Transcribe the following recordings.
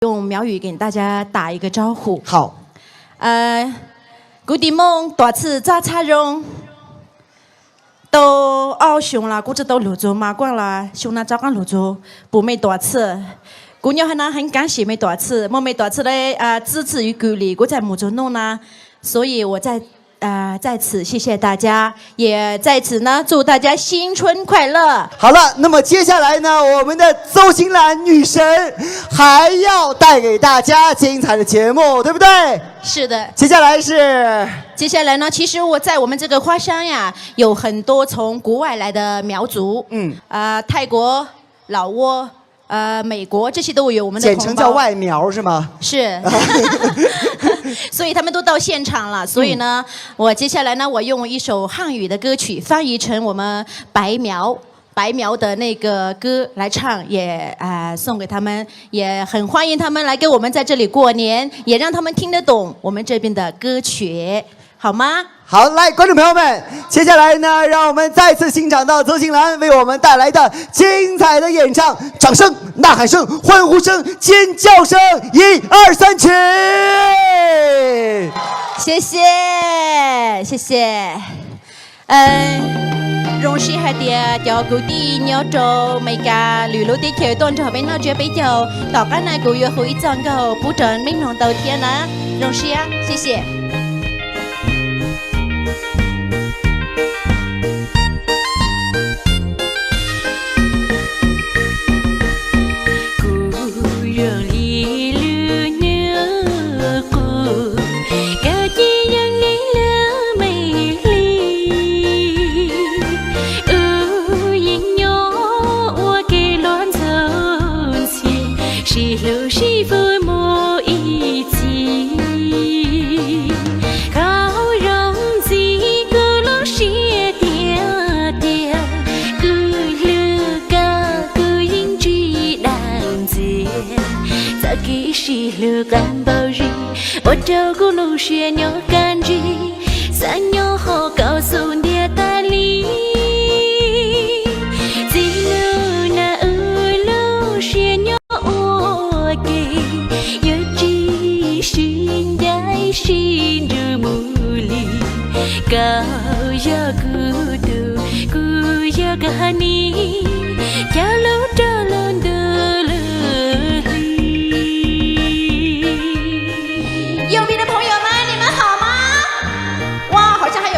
用苗语给大家打一个招呼。好，古地梦多次扎叉容，都奥熊啦，估计都泸州马关啦，熊那早刚泸州不没多次。姑娘很感谢没多次，我没多次的支持与鼓励，我在木州弄呢，所以我在此谢谢大家，也在此呢祝大家新春快乐。好了，那么接下来呢，我们的邹新兰女神还要带给大家精彩的节目，对不对？是的。接下来呢，其实我在我们这个花乡呀，有很多从国外来的苗族，泰国、老挝。美国这些都有我们的同胞，简称叫外苗是吗？是，所以他们都到现场了。所以呢，我接下来呢，我用一首汉语的歌曲翻译成我们白苗的那个歌来唱，也送给他们，也很欢迎他们来跟我们在这里过年，也让他们听得懂我们这边的歌曲，好吗？好，来，观众朋友们，接下来呢，让我们再次欣赏到邹新兰为我们带来的精彩的演唱，掌声、呐喊声、欢呼声、尖叫声，1、2、3，起！谢谢。荣幸还的叫古地鸟州每个旅游的条段就被那绝被叫到刚才古月会长个不准明龙到天呢，荣幸啊，谢谢。干包日，我照顾路学牛干日，三牛后告诉你大理，自路那路学牛我给，有知心在心如木里，高要孤独，孤要个你，跳路着路的。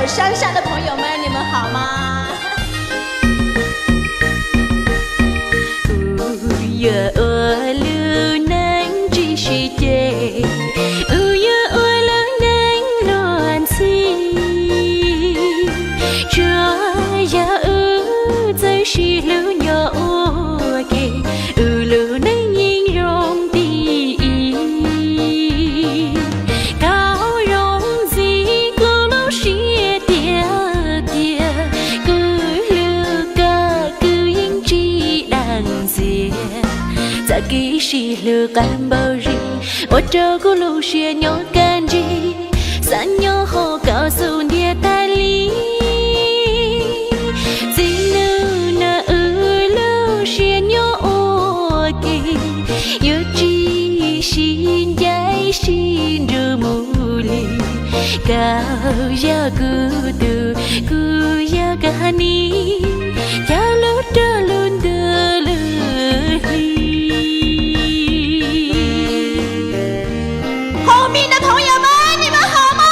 山上的朋友们，你们好吗？是路干包日，我照顾路学牛干日，三牛后告诉你大理，自路那路学牛我给，有知心在心如木里，高要孤独，孤要个你，跳路着路的路里。后面的朋友们，你们好吗？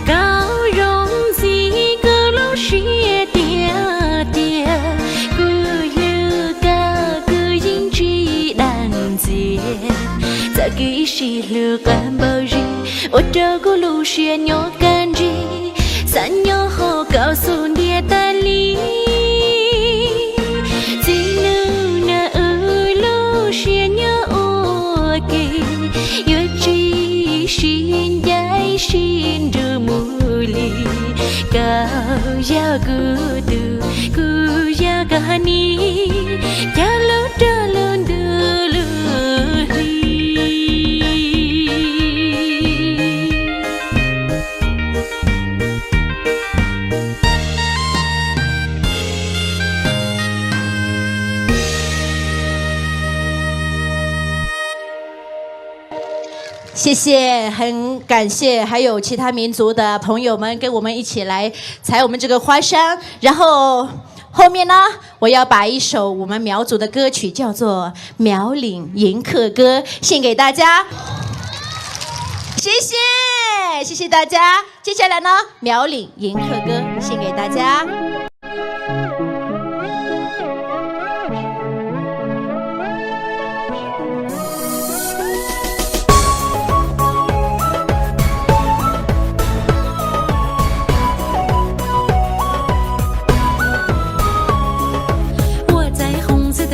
高荣是个路学点点，古路高古音知难解。这个是路干包日，我照顾路学牛干日，三牛后告诉你大理，自路那路学牛我给，有知心在心如木里，高要孤独，孤要个你，跳路着路的路。谢谢，很感谢，还有其他民族的朋友们跟我们一起来采我们这个花山。然后后面呢，我要把一首我们苗族的歌曲叫做《苗岭迎客歌》献给大家。谢谢，谢谢大家。接下来呢，《苗岭迎客歌》献给大家。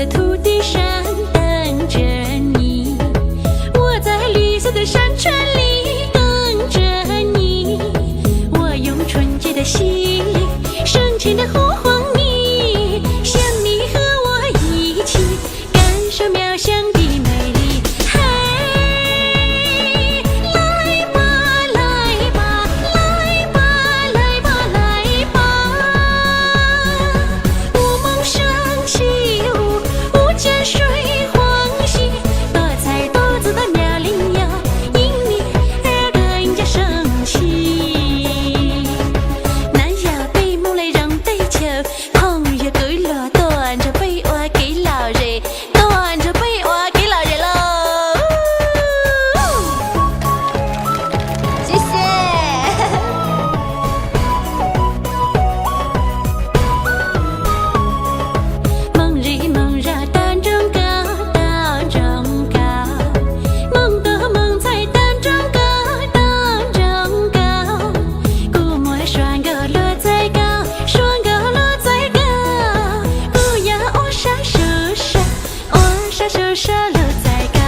土地上等着你，我在绿色的山川里等着你，我用纯洁的心灵深情的呼唤你，想你和我一起感受苗乡的美丽。嘿，来吧来吧来吧来吧来吧，我梦升起江水欢喜，多彩多姿的苗岭要因你而更加升起。南摇北舞来让地球，朋友给了端着被窝给老人，端着被窝给老人喽。谢谢。梦里梦绕丹中高，丹中高，梦的梦在丹中高，丹中高，古木双高落在高，双高落在高，古呀我沙树沙，我沙树沙落在高。